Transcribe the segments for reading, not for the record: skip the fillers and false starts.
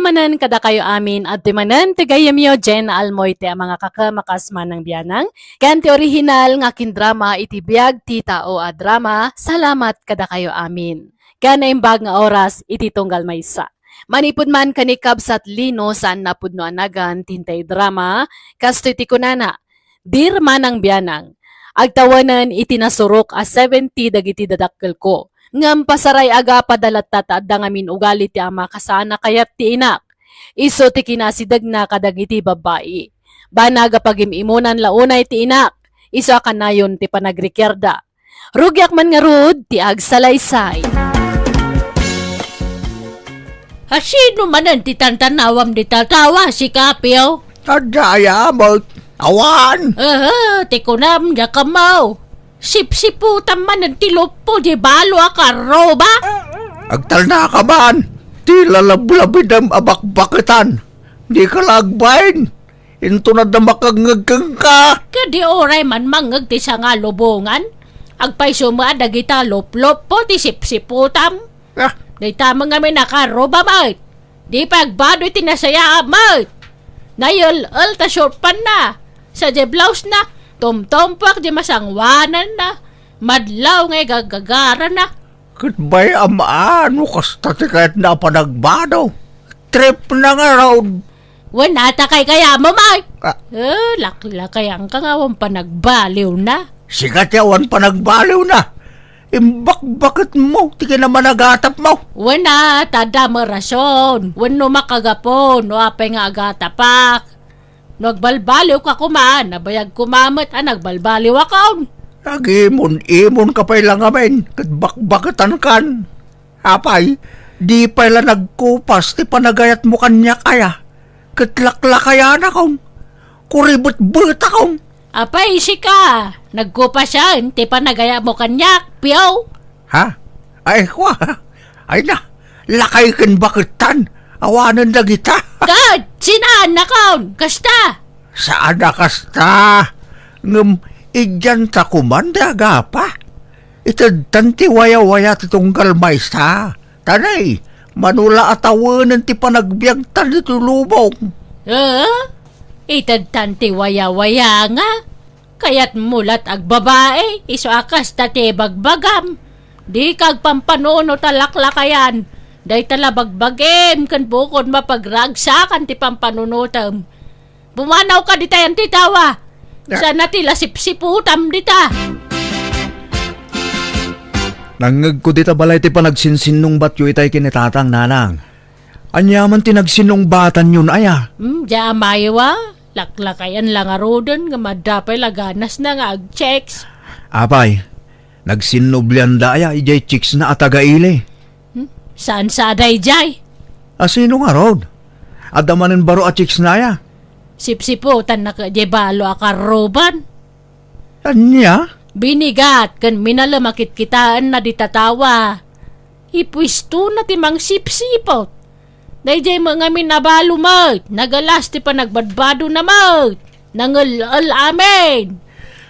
manan kada kayo amin at manan tigayamyo Jen Almoy te mga kakamakasman ng biyanang. Ganti original nga kindrama itibiyag tita o drama. Salamat kada kayo amin. Gana imbag nga oras ititunggal maysa. Manipud man kanikab sa Lino saan napud no anagan tintay drama. Kasto iti kunana. Dir manang biyanang. Agtawanan itinasurok a 70 dagiti dadakkel ko. Ngam pasaray aga padalat tatadda ngamin ugali ti ama kasana kayat ti inak. Iso ti kinasidag na kadagiti babae. Banaga pagimimunan launay ti inak. Iso kanayon ti panagrikerda. Rugyak man nga rud ti agsalaysay. Sino manan ti tantanawam di tatawa si Kapyo? Adaya mo, awan! Ti kunam da kamaw. Sip-siputan man ang tilupo di balo akaro ba? Agtal na ka man! Di lalablabid ang abakbakitan! Di ka lagbain! Intunad na makangagkang ka! Kadi oray man mangag ti sa nga lubungan. Agpay sumadag ita lop-lop po ti sip-siputam. Ah, Di tamang kami nakaro ba mait? Di pagbado iti nasaya mait. Nayol-ol ta short pan na. Sa di blouse na. Tumtumpak di masangwanan na. Madlaw ngay gagagaran na. Goodbye amaan mo kasta ti kahit na panagbado. Trip na nga raw. Wanata kay kaya mo, Mike. Ah, Lakay ang kangawang panagbaliw na. sigat yawan panagbaliw na. Imbak-bakit mo, ti ka naman nagatap mo. Wana, tada mo rason. Wano makagapon, no apay nga agatapak. Nagbalbaliw ka kumaan, nabayag kumamit, nagbalbaliw akaon. Nag-imon-imon ka pa ilang amin, bakbakatan kan. Apay, di pa ila nagkupas, ti panagayat mo kanya kaya. Katlakla na kong. Kuribot-but akong. Apay, isi ka. Nagkupa siya, ti panagaya mo kanyak, piyaw. Ha? Ay, kwa. Ay na, lakay kan bakitan. Awanan na kita. Gad, sinaan na kaon, kasta. Saan na kasta? Ngam, igyan ta kumanda agapa. Itad tanti waya-waya titunggal may sa. Tanay, manula atawanan ti panagbiag tan ito lubong. Itad tanti waya-waya nga. Kayat mulat ag babae, iso akas tate bagbagam. Di kag pampanono talaklakayan. Day talabagbagem kan bukod mapagragsakan ti pampanunutam. Bumanaw ka dita yan titawa. Sana tila sipsiputam dita. Nangag ko dita balay ti panagsinsinong batyo itay kinitatang nanang. Anyaman ti nagsinong batan yun aya. Diya maywa. Laklakayan lang arodan nga madapay laganas na nga ag-checks. Apay, nagsinublyan da aya ijay chicks na atagaili. Saan sa aday jay? Asino nga rod? Adamanin baro at chicks na aya. Sipsiputan na ka balo akaroban. Anya? Binigat kan minalamakit kitaan na ditatawa. Ipwisto na timang sipsipot. Dayjay mga minabalo mat. Nagalas ti pa nagbadbado na mat. Nangal amin.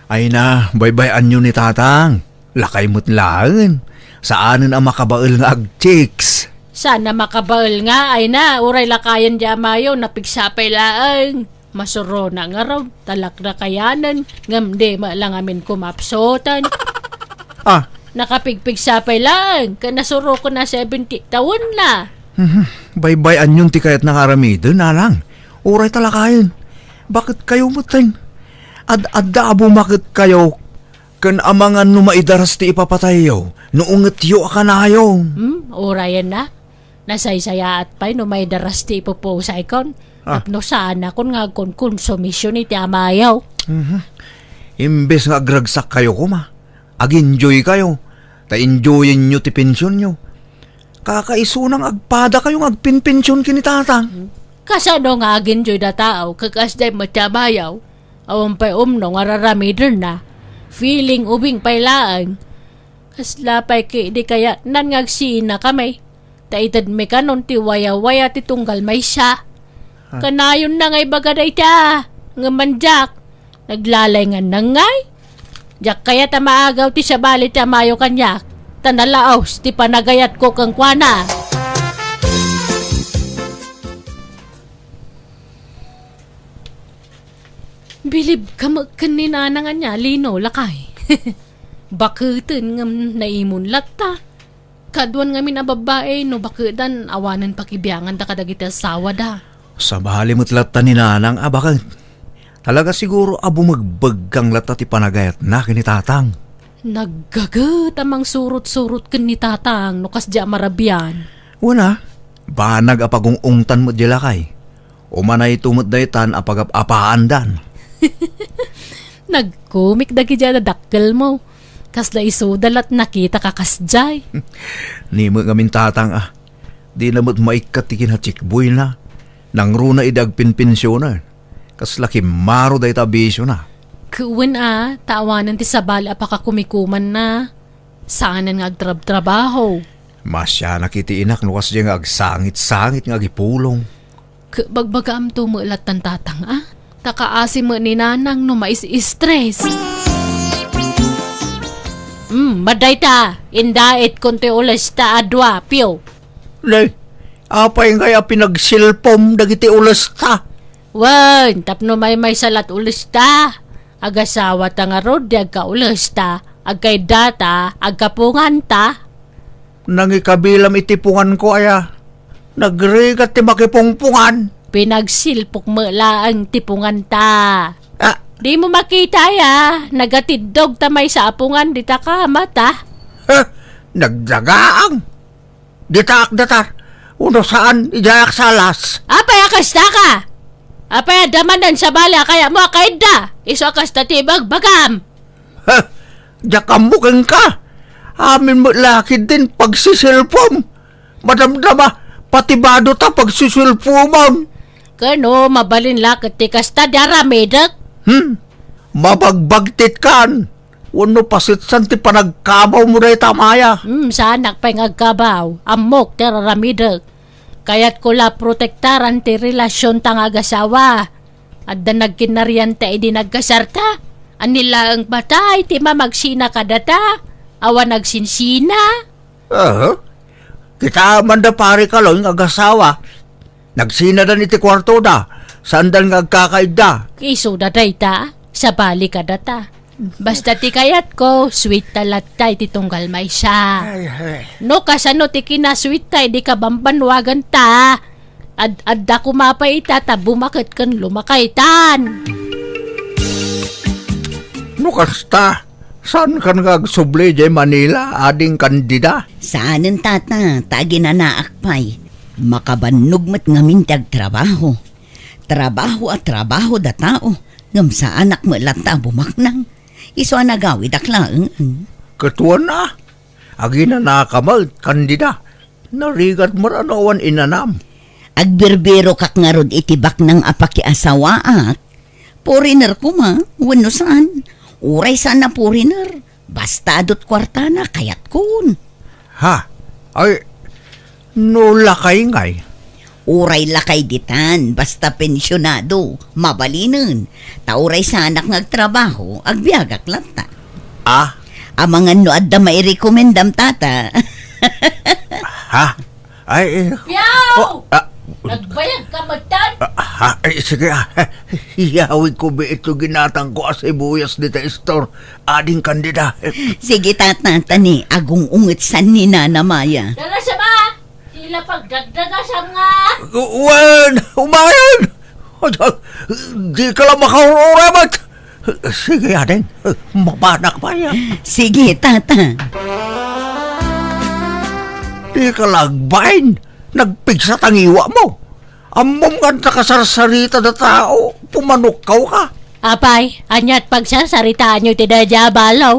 Ay na, baybay anyo ni tatang. Lakay mo't lang. Saanin ang makabaal nga ag-chicks? Sana makabaal nga ay na. Uray lakayan di amayo napigsapay laang. Masuro na nga raw. Talak na kayanan. Ngamde malang amin kumapsotan. Ah, Nakapigpigsapay lang. Kanasuro ko na 70 taon na. baybay anyon ti kayat nangaramidon na lang. Uray talakayan. Bakit kayo mateng? Adda abo makit kayo kan amangan numaidaras ti ipapatayo, noonget yo akanayo. Urayan na. Nasaysaya at pa'y no may daras ti ipupusay kon. Tapno sana kon nga kon konsumisyon iti amayaw. Imbes nga agragsak kayo kuma, ag-enjoy kayo, ta-enjoyin nyo ti pensyon nyo. Kakaisunang agpada kayong agpinpensyon kinitatang. Kasano nga aginjoy da tao kakasday matamayaw. Awang pa'y umno nga raramidon na. Feeling ubing pailaan. Kasla pa'y di kaya nangagsina kami. Taitad me kanon ti waya-waya ti tunggal may siya. Kanayon na ngay bagaday ta. Nga manjak. Naglalay nga nangay. Jak kaya ta maagaw ti sabali ti amayo kanyak. Tanalaos ti panagayat ko kang kwana. Bilib ka magkanina nga niya, lino, lakay. Bakutin nga naimun latta. Kaduan nga minababae, no bakudan, awanan pakibiyangan da kadagiti asawa da. Sa bahali mo't lata ni nanang, bakit? Talaga siguro abo magbaggang lata ti panagayat na kinitatang. Naggagat amang surot-surot kan ni tatang, no kasdya marabyan. Una, banag apagong ungtan mo dilakay. Umanay tumot daytan apagap-apaan dan. Nagkumik dagi dyan na dakkel mo. Kasla isudal at nakita ka kasjay. Ni mo ngamin tatang Di namot maikatikin ha chikboy na. Nang runa idag pinpinsyo na. Kaslaki maro day tabisyo na. Kuwan tawanan ti sabali apakakumikuman na. Saanan nga agtrab-trabaho. Masya nakitiinak nukas diya nga agsangit-sangit nga agipulong. Bagbagam tumulat ng tatang Takaasi mo ni nanang no mais-stress. Maday ta. Indait konti ulas ta adwa, piyo. Nay, apay nga pinagsilpom dagiti ulas ta. Wan, tapno may salat ulas ta. Agasawa ta nga rod, agka ulas ta. Agkay data, agkapungan ta. Nangikabilam itipungan ko nagrigat ti makipungpungan. Pinagsilpok mo ang tipungan ta. Ah, Di mo makita nagatidog tamay sa apungan di ta ka mata. nagdagaang. Ditak-datar, uno saan ijayak salas. Apay akas ta ka? Apay damanan sa bala kaya mo akaida. Iso akas ta tibag bagam. Jakamukeng ka. Amin mo lakid din pagsisilpom. Madamdama, patibado ta pagsisilpomon. Kano mabalin lakit ti kasta daramedak. Mabagbagtit kan. Uno pasitsan ti panagkabaw mo na itamaya. Sanak pa'y agkabaw. Amok ti raramidak. Kaya't kula protektaran ti relasyon tang agasawa. At da nagkinarian ta idi nagkasarta. Anila ang batay ti mamagsina kadata. Awa nagsinsina. Kita man da pare ka lang agasawa. Nagsina da iti kwarto da. Sandal nga agkakaida. Iso daday ta. Sa bali kadata. Basta ti kayat ko, sweet talat tay ti tunggal may siya. No kasano ti kinasweet tay di ka bambanwagan ta. Adda kumapay ita ta bumakit kan lumakaitan. No kasta. Saan ka nagsuble jay Manila, ading kandida? Saanan tata, tagi na naakpay. Makabannog mat ngamin trabaho. Trabaho at trabaho da tao. Ngam sa anak mo lata bumaknang. Iso anagawi daklaang. Katuan na. Agi na nakamal, kandida. Narigat mo ranawan inanam. Agbirbiro kak nga rod itibak ng apakiasawaak. Poriner ko ma, wano saan. Uray saan na poriner. Basta adot kwarta na kayat kun. Ha? Ay, no lakay ngay. Uray lakay ditan, basta pensyonado, mabalinan. Tauray sa anak ngagtrabaho, agbiagak lata. Ah? Amangan no adda mairekomendam tata. Ha? Ay, Piyaw! Nagbayag ka matan? ay, sige, hiyawid ko ba ito ginatang ko as ibuyas dito store. Ading kandida. Sige tata, tani, agong ungit san ni Nana Maya. Dara siya ba? Sila pagdagdaga siya nga. Wen, umayan! Di ka lang makaurabat. Sige, ading, mapanak pa yan. Sige tata. Di ka lagbain. Nagpigsa tangiwa mo. Amom ka nakasarsarita na tao. Pumanukaw ka. Apay, anyat pagsasaritaan nyo ti dadya balaw.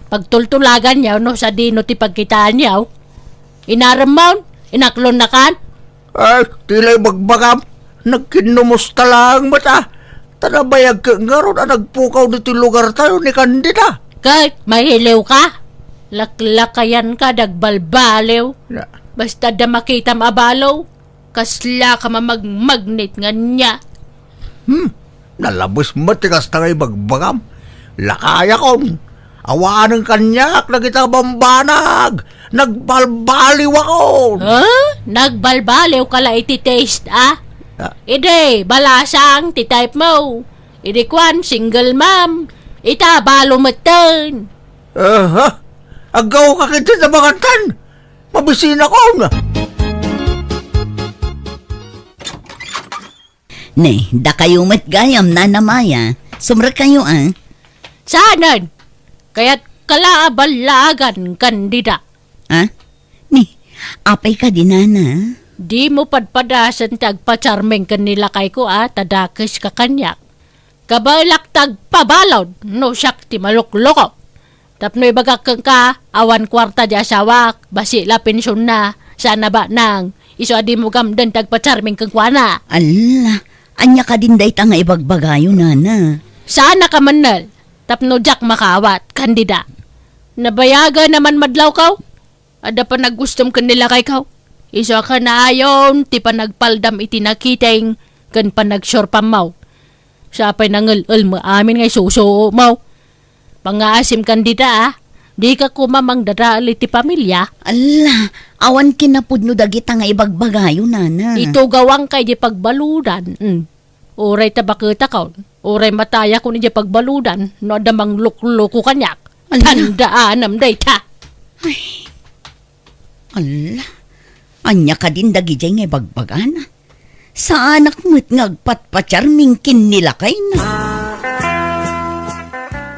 Pagtultulagan niyaw no sa dino ti pagkitaan niyaw. Inaramon, inaklon na kan. Ay, tila'y magbagam. Nagkinumusta lang mata. Tanabayag ka nga ron nagpukaw dito lugar tayo ni Candida. Kahit mahiliw ka. Laklakayan ka, dagbalbaliw. Basta da makita maabalaw. Kasla ka mamagmagnet nga niya. Nalabos mo tikas tangay magbagam. Lakaya kon. Awaan ng kanyak na kita bambanag. Nagbalbaliw ako. Nagbalbaliw ka la iti taste Ide, balasang ti type mo. Idikwan, single mom. Ita, balo matan. Ha? Agaw ka kita sa mga tan. Mabisina ko na. Ne, da kayo matgayam na namaya. Sumra kayo Saanan? Kaya't kalaabalagan, kandida. Ha? Ni, apay ka dinana. Di mo padpadasan tagpa-charming kanila kay ko tadakis ka kanyak. Kabalak tagpabalod, no siyak ti malukloko. Tapno ibagak kang ka, awan kwarta di asawak, basi la pensyon na, sana ba nang, iso adi mo gamdan tagpa-charming kang kwana. Ala, anya ka din day nga ibagbagayo nana. Sana ka manal, tapno jak makawat, kandida. Nabayaga naman madlaw kaw, ada pa nagustom kanila kay kaw. Iso ka na ayon, ti pa nagpaldam iti nakiteng, kan pa nagsorpamaw. Siya pa'y nangul mo amin ngay suso mo. Pangaasim kandida di ka kumamang dadaali ti pamilya. Ala, awan kinapudno dagita nga ibagbagayo nana. Ito gawang kay di pagbaludan. Uray tabakita ka, uray mataya ko ni di pagbaludan, no damang lukluko kanyak. Ala. Tandaan am day ta. Ala, anya ka din dagijay nga ibagbagana. Sa anak mo't ngagpatpacharming kinilakay na.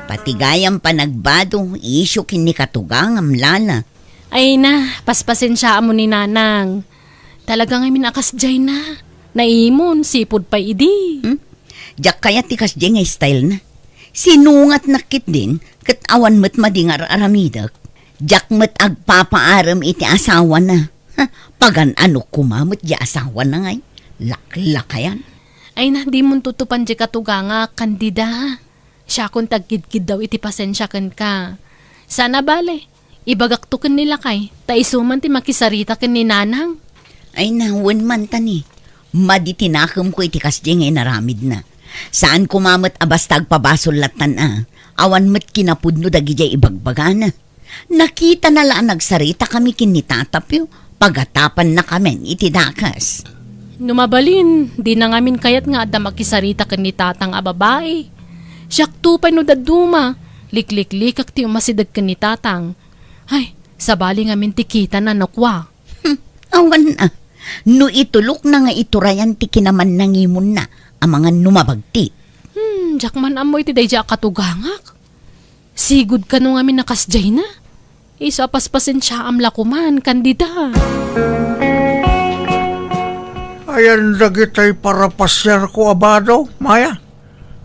Patigayang panagbado, isyo kinikatugang amlala. Ay na, paspasin siya mo ni Nanang. Talagang amin akasjay na. Naimon, sipod pa idi. Diyak kaya tikas di nga style na. Sinungat nakit din, kat awan mo't madingar aramidak. Diyak mo't agpapaaram iti asawa na. Pagan ano kumamot di asawa na ngay. Laklakayan. Ay na, di mo tutupan di katuganga, kandida. Siya kung tagkidkid daw iti pasensya kan ka. Sana bale, ibagak to kan nila kay, taisuman ti makisarita kan ni Nanang. Ay nawan man tani. Maditinakam ko iti kasdi nga naramid na. Saan kumamot abastag pabasolatan awan mat kinapudno dagijay ibagbagana. Nakita na lang nagsarita kami kinitatapyo, pagatapan na kami iti dakas. Numabalin, di na ngamin kayat nga ada makisarita kan ni tatang babae. Siyak tupay no daduma, liklik-likak ti umasidag kan ni tatang. Ay, sabali ngamin ti kita na nakwa. Awan na. No itulok na nga iturayan ti kinaman nangimon na ang mga numabagti. Jak man amoy ti dayja katugangak. Sigud ka no ngamin nakasjay na. Isa paspasin siya am lakuman, kandida. Ayan dagitay para pasyar ko abado, Maya.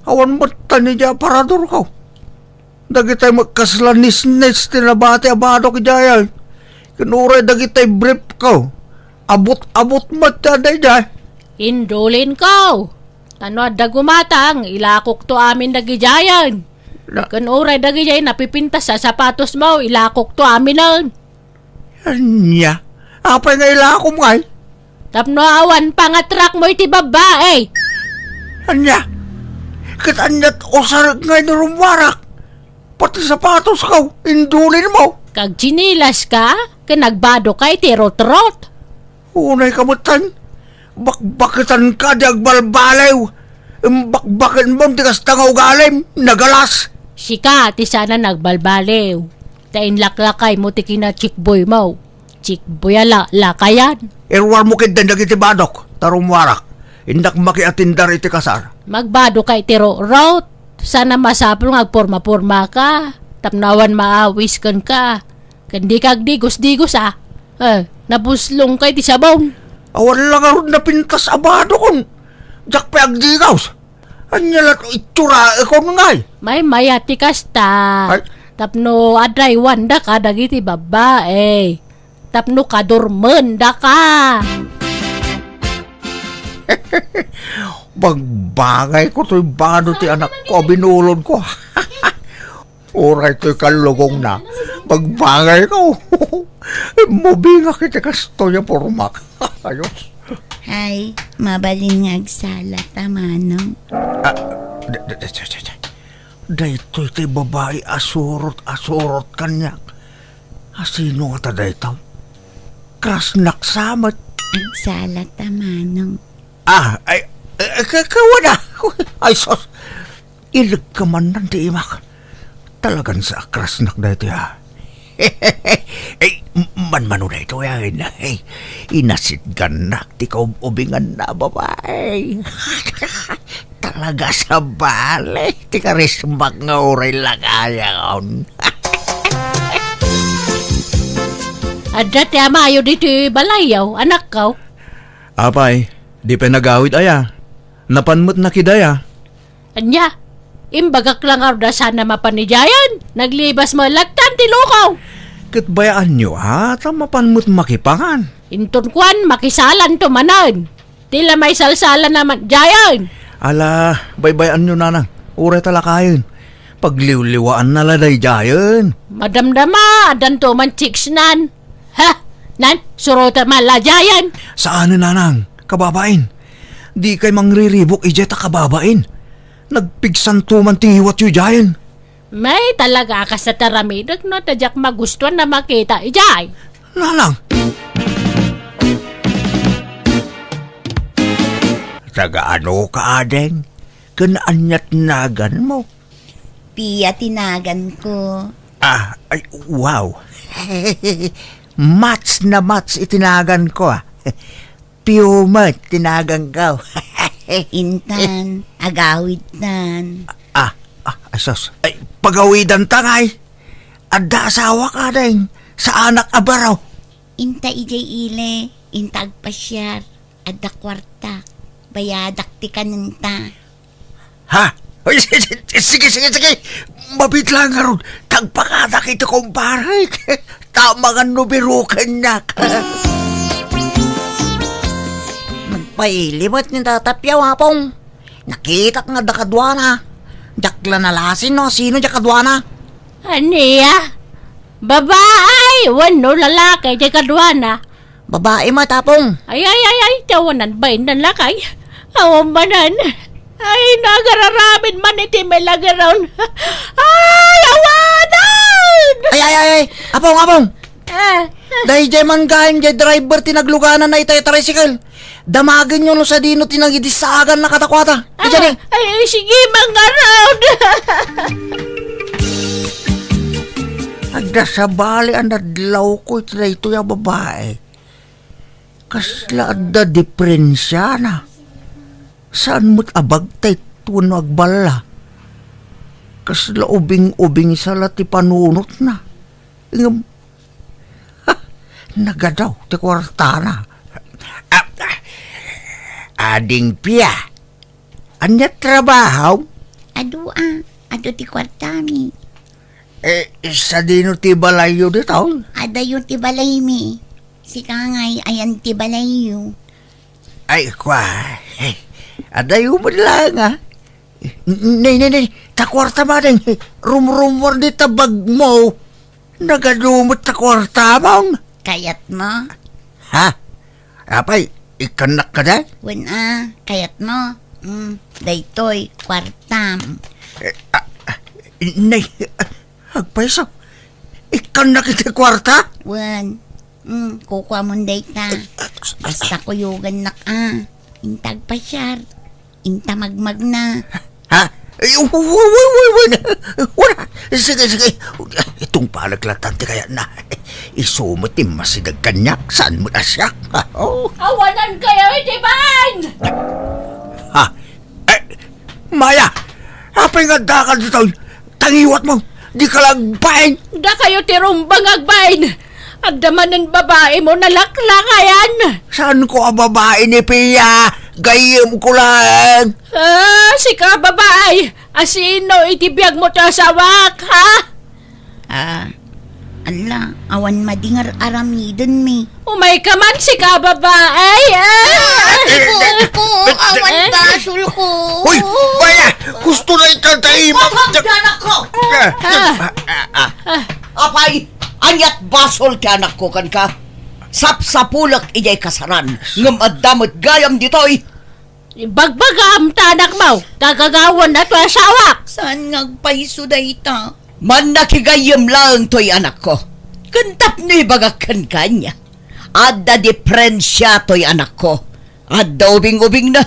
Awan mo tani dya parador ko. Dagitay magkaslanis-nis tinabati abado ki dya. Kinuray dagitay brief ko. Abot-abot mo tani dya. Indulin ko. Tano dagumatang, ilakok to amin dagijayan. Kan uray dagijay napipintas sa sapatos mo, ilakok to amin lang. Anya, apay nga ilakom ngay. Tapno awan pangatrak mo iti babae. Anya, katanyat osar ngay na rumwarak. Pati sapatos ko, indulin mo. Kag chinilas ka, kanagbado kay tirot-rot. Unay kamutan, bakbakitan ka di agbalbalaw. Bakbakin mo, tikas tangaw galim, nagalas. Sika, ti sana nagbalbalew. Tain laklakay mo ti kina chikboy mo. Chikboy ala, lakayan. Irwar mo kindan dagiti badok, tarumwarak. Indak makiatindar iti kasar. Magbado kay tiro-rot. Sana masapul ngagporma-porma ka. Tapnawan maawis kan ka. Kandi kag digos-digos nabuslong kay ti sabong. Awan lang aron napintas abado kon. Jak pa agdigaws. Anya lato itsura ikon ngay. May mayati kasta. Ay. Tapno aday wanda ka dagiti babae. Tapno kadurmen da ka. Bagbangay ko to'y bado ti anak ko, binulod ko. Oray to'y kalugong na. Bagbangay ko. Mubinga kita kasto niya pormak. Ayos. Ay, mabalingag sala tamanong. Daytoy ti babae asurot kanyak. Asino nga ta daytaw? Krasnak samat. Agsala tamanong. Ay, kawana. Ay, sos. Ilag ka man ng tiimak. Talagang sa akras nak na ito ya. Man-mano na ito yan. Inasid ka nak, di ka ubingan na babae. Talaga sa bale, di ka rismak nga oray lang ayaw. At dati amayo dito balayaw, anak ko. Apay, di pa nagawid aya. Napanmot na kidaya. Anya, imbagak lang arda sana mapanijayan. Naglibas mo lagtan ti lukaw. Katbayaan nyo ha, mapanmot makipangan. Inton kwan, makisalan to manan. Tila may salsalan naman, jayan. Ala, baybayan nyo nanang. Uray talakayon. Pagliwliwaan na laday jayan. Madamdama, adan to man chicks nan. Ha? Nan, surota malajayan. Saan na nanang? Kababain. Di kay mangriribok ijeta kababain. Nagpigsan to man tihiwat yu jayan. May talaga ka sa taramidog no, tadyak magustuhan na makita ijay. Nanang, Taga ano ka, adeng? Kanaanyat nagan mo? Piya tinagan ko. Ay, wow. Mats na mats itinagan ko Piumat tinagan ko. Intan, agawid nan. Asos. Ay, pagawidan tangay. Adda asawa ka deng. Sa anak abaraw. Inta ijay ile, intag pasyar, adda kwarta, bayadak ti kanunta. Ha? Ay, sige. Mabit lang nga ron. Tagpakadak ito kumpare. Tama nga nubirukan niya. Magpailimot ni tatapyaw hapong. Nakita nga dakadwana. Dakla na lasin no, sino dakadwana? Aniya? Babae, wano lalaki, di kadwana. Babae matapong. Ay, tawanan ba yun lalaki? Awan ba nan? Ay, nagararamin man iti may lagaron. Ay, awanan! Ay, apong. Dahil jay man gahin jay driver tinagluganan na itay tricycle. Damagin nyo no sa dino tinagidisagan na katakwata. Ay, sige, mangaround. Agda sa bali ang nadlaw ko ito yung babae. Kasla adda diferensya na. Saan mo't abagtay tuno agbala? Kasla ubing-ubing sa lati panunot na. Ingam, nagadaw, ti kwarta na. Ading piya, anya trabaho? Ado ti kwartami. Sa dino ti balayo dito? Ada yung ti balay mi. Si Kangay, ayan ti balayo. Ay, kwa. Adayo mo lang, Nay, takwarta ba din? Rumor di tabag mo. Nagadumot takwarta mo. Kayat mo? Ha? Apay, ikanak ka da? Kayat mo? Daytoy, kwartam. Nay, agpaiso. Ikanak iti kwarta? Kukuha mo dayta. Basta kuyugan na intag pasyar. Inta magmag na. Ha? Wala. Sige. Itong palaglatante kaya na. Isumot yung masidag kanyak. Saan mo na siya? Awanan kayo, itiban! Ha? Maya! Apay nga dakal dito. Tangiwat mo. Di ka lang bain. Da kayo tirumbang agbain. At damanan babae mo nalaklakayan. Saan ko ang babae ni Pia? Gayem ko lang. Si ka babae. Asino itibiyag mo ta sa wak, ha? Ala, awan madingar aramidon mi. Umay ka man si ka babae. Awan basul ko. Uy! Maya! Gusto na itatay mo. Anak ko! Apay, anyat basol ti anak ko kan ka. Sapsapulak ijay kasaran. Ngam addamot gayam ditoy. Bagbagam tanak mo. Kagagawan na to asawak. Saan ngagpaiso dayta? Man nakigayam lang to'y anak ko. Kantap ni bagakan kanya. Adda diferensya to'y anak ko. Adda ubing-ubing na.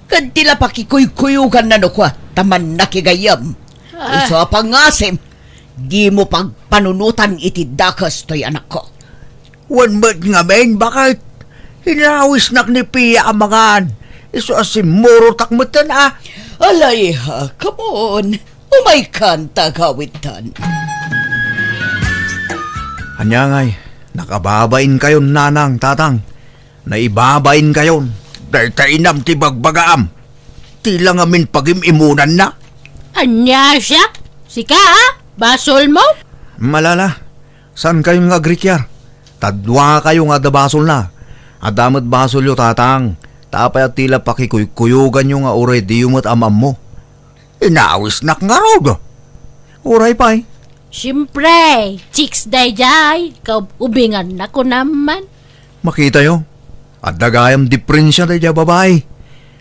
Kan tila pakikuy-kuyugan na no kwa, taman nakigayam. Iso pangasim, di mo pagpanunutan iti dakas to'y anak ko. Wan ba't nga men, bakit? Hinawis nak ni Pia amangan. Iso asimuro takmutan Alay ha, come on. Umay kanta gawitan. Anyangay, nakababain kayon nanang tatang. Naibabain kayon. Dahil tainam ti bagbagaam. Tila nga min pagimimunan na. Anya siya? Sika ha? Basol mo? Malala, saan kayo nga agrikyar? Tadwa kayo nga da basol na. Adamat basol yo tatang. Tapay at tila pakikuyugan yung nga uray di umot amam mo. Inawis nak nga raw. Uray pa'y. Siyempre, chicks day kaubingan na ko naman. Makita yo. At dagayam diferensya tayo babae.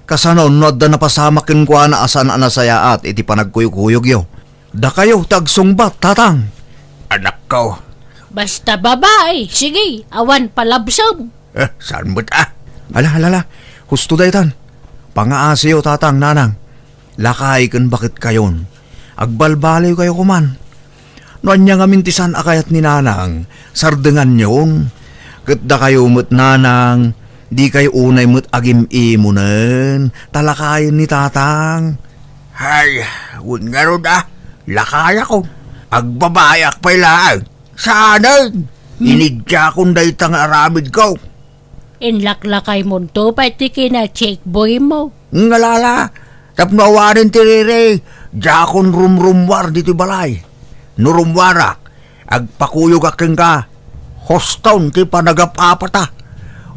Kasanon no da napasamakin ko na asan anasaya at iti panagkuyog-kuyog yo. Da kayo tagsungbat tatang. Anak ko. Basta babae, sige, awan palabsam. Saan mo't Hala. Husto daytan. Pangaasi yo tatang nanang. Lakay kan bakit kayon. Agbalbaliw kayo kuman. Noan niya nga mintisan akayat ni nanang. Sardengan yon. Kat da kayo mo't nanang. Di kayo unay mo't agim-imunan. Talakayin ni tatang. Hay, wun nga ron lakaya ko. Agbabayak pa'y laang. Sana. Inidya kong daytang aramid ko. Inlaklakay mo to, pati kina-check boy mo. Ngalala. Tapnawarin tirire. Jakon rumrumwar dito balay. Nurumwarak. Agpakuyog aking ka. Hoston ti panagapapata.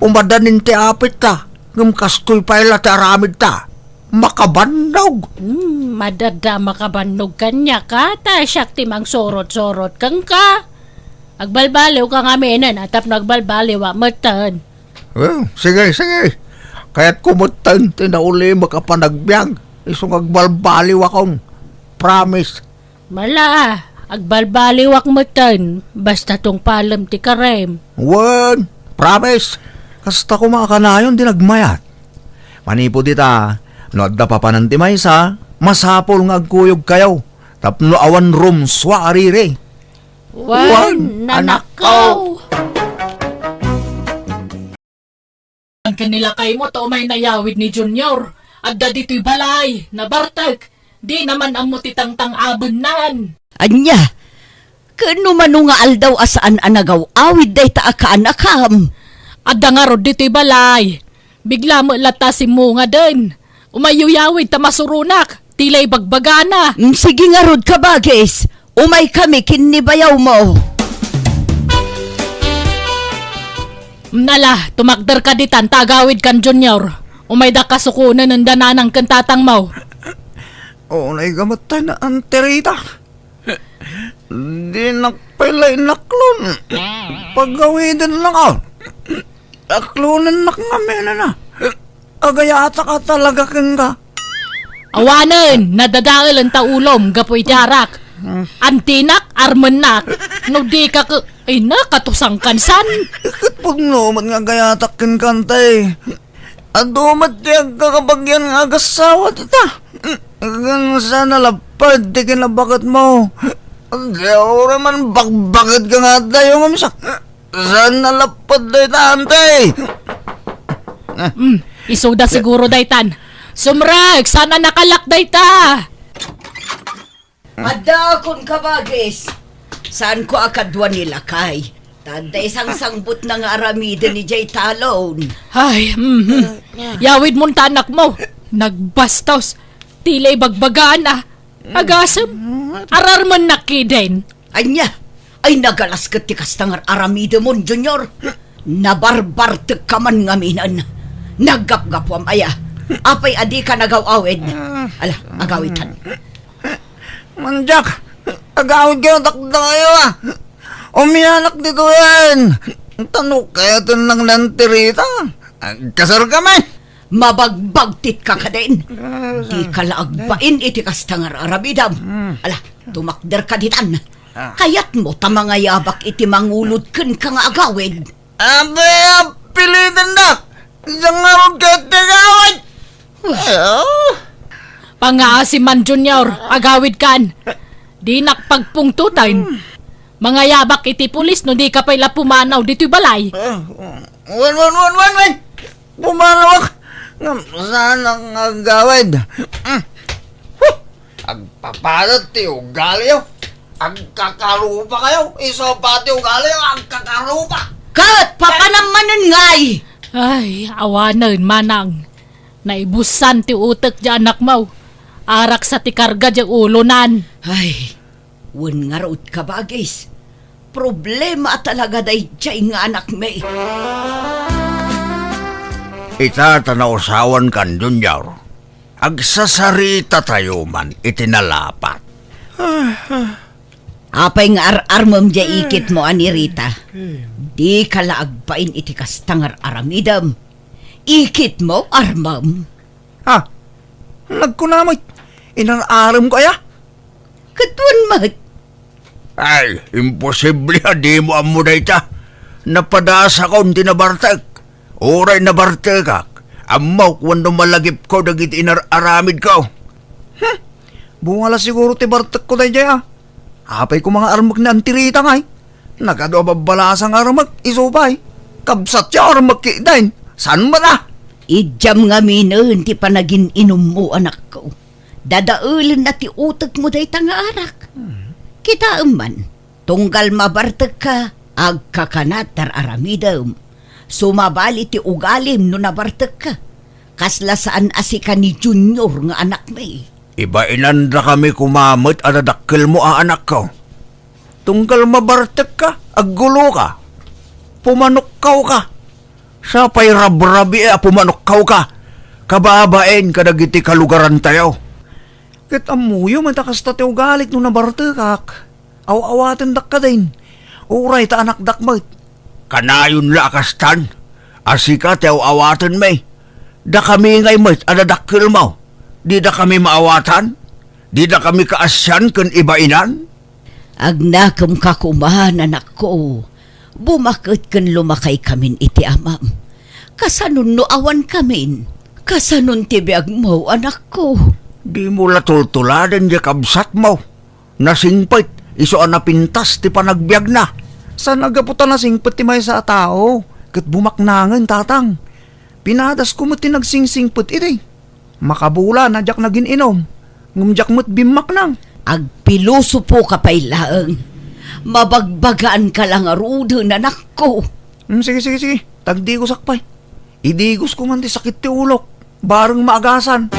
Umadanin ti apit ta. Ngam kastoy pa'y ta aramid ta. Makabannog. Madadama ka banog kanya ka, ta siyak timang sorot-sorot kang ka. Agbalbaliw ka nga menan, atap nagbalbaliw matan. Sige. Kaya't kumutan tinauli makapanagbiag. Isong agbalbaliw akong. Promise. Mala, agbalbaliw matan, basta tong palam ti karem. Wan. Promise. Kasta kumakanayon din nagmayat. Manipo dita, no adda pa pananti maysa, masapol nga agkuyog kayo. Tapno awan rum swa arire. Wan, nanakaw. Ang kanila kay mo to may nayawid ni Junior. Adda dito'y balay, nabartag. Di naman ang mutitang-tang abunan. Anya, kano man nga aldaw asaan anagaw awid day ta akaanakam. Adda nga rod dito'y balay. Bigla mo latasin mo nga din. Umayuyawid ta masurunak. Tila'y bagbagana. Sige nga rod ka bagis. Umay kami kinibayaw mo. Nala, tumakder ka ditan, tagawid kan Junior. Umay da kasukunan ng dananang kantatang mo. Unay gamatay na anterita. Di nakpilay naklon. Paggawidan lang ako. Aklunan nak ngamin na. Agayata ka talaga kang ka. Awanan, nadadaal ang taulom, gapoy tiarak. Antinak, armanak. No di ka ka, ay nakatusang kansan. Ikit pag naman nga gayatak kin kantay. Adumat tiyag kakabagyan nga agasawa tita. Hanggang sana lapad, di kinabakat mo. Di ako man bakbakit ka nga tayo mamsak. Sana lapad day tantay. Isuda siguro daytan. Sumrag, sana nakalak dayta. Adakon ka bagis. Saan ko akadwa nila kay? Tanda isang sangbut ng aramida ni Jay Talon. Ay, yawid mo tanak mo. Nagbastos. Tila'y bagbagaan Agasam. Ararman nakiden. Anya, ay nagalas ka tikas ng aramida mo, Junior. Nabarbar ka man ngaminan. Naggap-gapwam aya. Apay adi ka nagaw-awid. Ala, agawitan. Manjak, agawid kayo takda kayo Umiyanak dito yan. Tanong kayo ito ng lantirita. Kasar ka man. Mabagbagtit ka ka din. Di ka laagbain iti kastangar arabidam. Ala, tumakder ka ditan. Kayat mo tamanga yabak iti mangulod ken ka nga agawid. Abe, pilitin na. Isang arod ka tigawid. Pangaasim man, Junior, agawid kan. Di nakpagpungtutan. Mga yabak iti pulis no di ka pala pumanaw dito'y balay. Wan! Pumanawak! Saan ang gawid? Agpapalot ti ugali yo. Agkakarupa kayo. Iso pa ti ugali yo. Agkakarupa. Kat, papanamanan ngay! Ay, awanan, manang. Naibusan ti utek di anak mo. Arak sa ti karga di ulonan. Ay, wan nga raot ka bagis. Problema talaga day jay nga anak may. Itatanausawan kan Junior. Agsasarita tayo man itinalapat. Apay nga ar-armam jay ikit mo ani Rita. Di ka laagpain iti kastangar aramidam. Ikit mo armam. Ha? Nagkunamay. Inararam ko ya? Katuan mat. Ay, imposible di mo amuday ta. Napadasa ko hindi nabartek. Oray nabartek ka. Amaw kung malagip ko dagit inararamid ko. Bungala siguro ti bartek ko tayo dyan Apay ko mga armag na antirita ngay. Nagadobabalasang armag isubay. Kabsat siya armag kidain. San ba na? Idyam nga minun ti panagin inom mo anak ko. Dadaulan na ti utak mo day tanga arak. Kita man, tunggal mabartag ka, agkakanat tar aramidam. Sumabali ti ugalim no nabartag ka. Kasla saan asika ni Junior nga anak may. Iba inanda kami kumamot at adakkel mo ang anak ko. Tunggal mabartek ka, aggulo ka. Pumanukkaw ka. Sa pa'y rabrabi pumanukkaw ka. Kababain kadagiti kalugaran tayo. Kat amuyo man takas ta ugalit no nabartekak. Aw-awaten dak ka din. Uray ta anak dakmat. Kanayon lakastan. Asika tayo awatan may. Da kami ngay mat adadakkel mo. Di da kami maawatan. Di da kami kaasyan kun ibainan. Agnakam kakumahan anak ko. Bumakit kan lumakay kamin iti amam. Kasanon no awan kamin. Kasanon tibiyag mo anak ko. Di mo latultuladan di kabsat mo. Nasingpit, iso napintas ti panagbiag na. San agaputan na singpet ti may sa tao. Kat bumaknangan tatang. Pinadas ko mo't tinagsingsingpet iti. Makabula na jak naging inom. Ngumjak mo't bimak nang. Agpiluso po ka pa'y laang. Mabagbagaan ka lang arudo na anak ko. Sige. Tagdigos akpay. Idigos ko man ti sakit ti ulok. Bareng maagasan.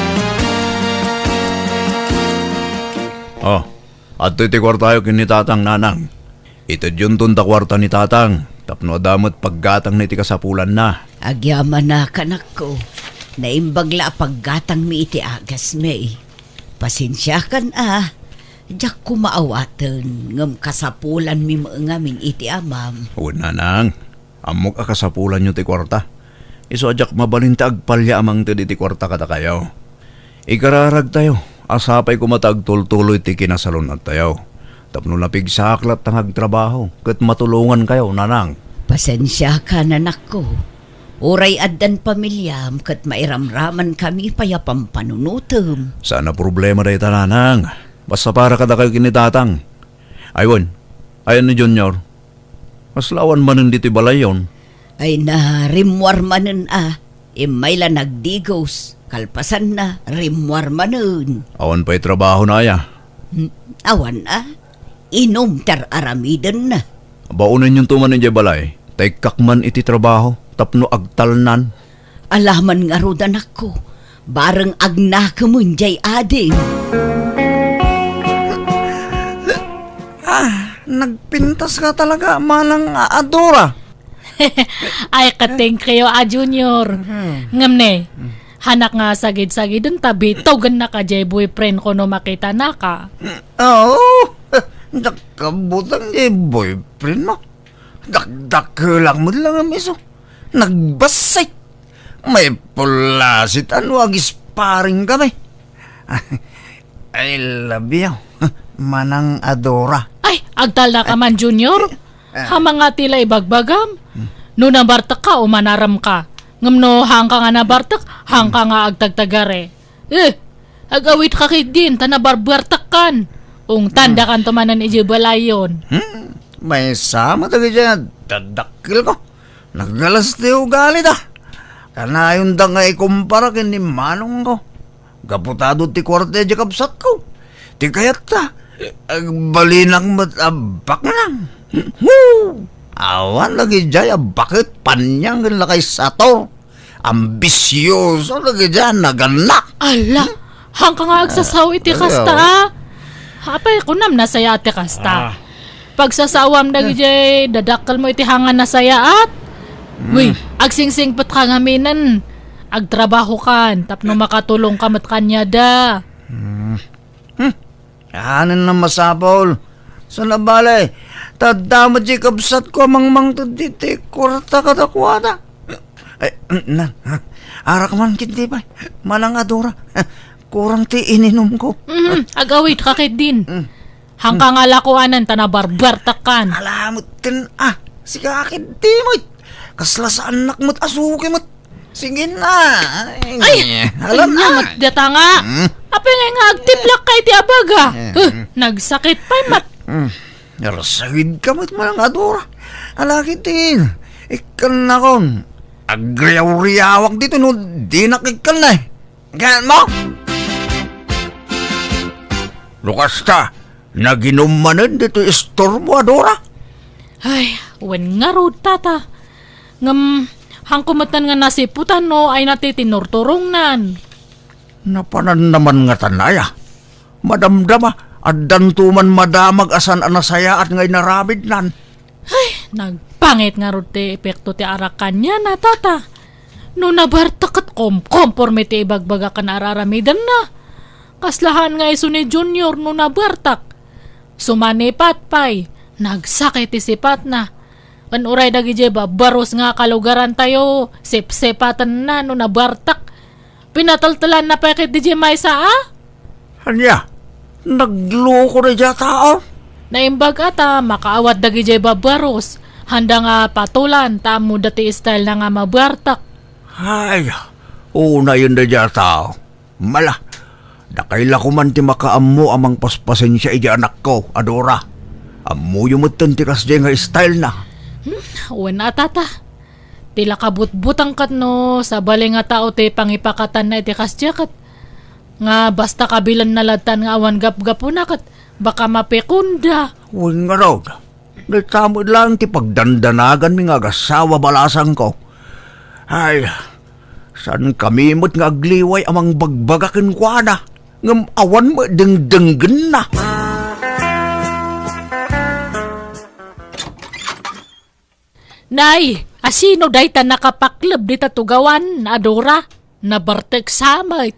Oh, at iti kwartayo kini tatang nanang. Ito yun tunda kwarta ni tatang. Tapno damot paggatang na iti kasapulan na. Agyaman na kanak ko. Naimbagla paggatang mi iti agas may. Pasensya kan Diyak ko maawatan. Ngam kasapulan mi maangamin iti amam. O nanang, amok akasapulan nyo ti kwarta. Iso adyak mabalinta agpalya amang ti kwarta kata kayo. Ikararag tayo. Asapay ko matagtultuloy ti kinasalon at tayo. Tapno napigsaklat tang agtrabaho. Kat matulungan kayo, nanang. Pasensya ka nanak ko. Uray addan pamilyam kat mairamraman kami payapam panunutom. Sana problema dahi nanang. Basta para kada kayo kinitatang. Aywan, ayan ni Junior. Mas lawan manin dito balayon. Ay na rimwar manen Imayla nagdigos. Kalpasan na rimwar manen. Awan pa'y trabaho na aya. Awan Inom tar aramidan na. Baunan yung tuman ni balay. Tay kakman iti trabaho. Tapno agtalnan. Alaman nga rodan ako. Bareng agnakamon jay ading. Nagpintas ka talaga, manang adora. Ay, kating kayo, Junior. Ngam ne, hanak nga sagid-sagid dun tabi, tawgan na ka jay boyfriend ko no makita na ka. Oo. Nakabutang di boyfriend mo. Dakdak lang mo lang ang iso. Nagbasay. May pulasit ano agisparing kami. I love you. Manang adora. Ay, agtal na ka man, Junior. Hamang nga tila ibagbagam. No nabarta ka o manaram ka. Ngamno hangka nga nabartak, hangka nga agtagtagare. Agawit ka kay din, tanabarbartak kan. Ung tanda kan tumanan ijibalayon. May sama tagay dyan. Dadakil ko. Naggalas di ugali da. Kanayon da nga ikumpara kini manong ko. Gaputado ti kwarta di kapsat ko. Ti kayat ta. Balinang matabak lang. Awan lagi jaya bakit panyang lakay sato. Ambisyoso lagi dyan naganak. Ala, hangka nga agsasaw iti kasta. Apay kunam na saya ati kasta. Pagsasawam dagijay dadakkel mo iti hangan na saya at. Uy, agsingsing pat ka ngaminan. Agtrabaho kan, tapno makatulong ka mat kanya da. Anan na masapol. Sa nabalay, tadamad di kapsat ko mang taditi kurta katakwada. Ay, arak man kinti pa. Manang adora. Kurang ti ininom ko. Agawit ka kay din. Hangka nga lakuanan tanabarbartakan. Alamot tin si kakin ti mo. Kasla sa anak mo't asuki mo't. Sige na. Ay, alam anya na. mat data nga. Apay nga agtiplak kay ti abaga. Nagsakit pa mat. Narasagid ka mo't manang adora. Alakit tin. Ikan na kon. Agriyaw-riyawak dito no. Di nakikal na eh. Ganyan mo. Lukas ka. Naginumanan dito istor mo adora. Ay, wen nga ro tata. Ngam, hangkumatan nga nasiputan no ay natitinurturong nan. Napanan naman nga tanaya. Madamdama, at dantuman madamag asan anasaya at ngay narabid nan. Ay, nagpangit nga ro ti epekto ti arakan niya na tata. No nabartakat komporme ti ibagbaga kan araramidan na. Kaslahan nga iso ni Junior no nabartak. Sumanipat pay, nagsakit ti sipat na. Panuray dagi jeba, baros nga kalugaran tayo, sip-sepatan na no nabartak. Pinataltalan na pekit di jemay sa Anya, nagloko na dya tao. Naimbag ata, makaawat dagi jeba baros. Handa nga patulan, tamo dati style na nga mabartak. Ay, una yun na dya tao. Mala, nakaila ko man ti makaammo amang paspasin siya iti anak ko, adora. Ammo yung matantikas dya nga style na. Uwan na tata. Tila kabut-butang kat no, sa bali nga tao ti pangipakatan na iti kasyakat. Nga basta kabilan na latan nga awan gap-gapo na kat, baka mapekunda. Uy nga raw, natamo lang ti pagdandanagan mi nga gasawa balasang ko. Ay, saan kami mo't nga agliway amang bagbagakin kwa na. Ngam awan mo dengdenggen na. Nay, asino day ta nakapaklab di tatugawan, adora, nabartek samay.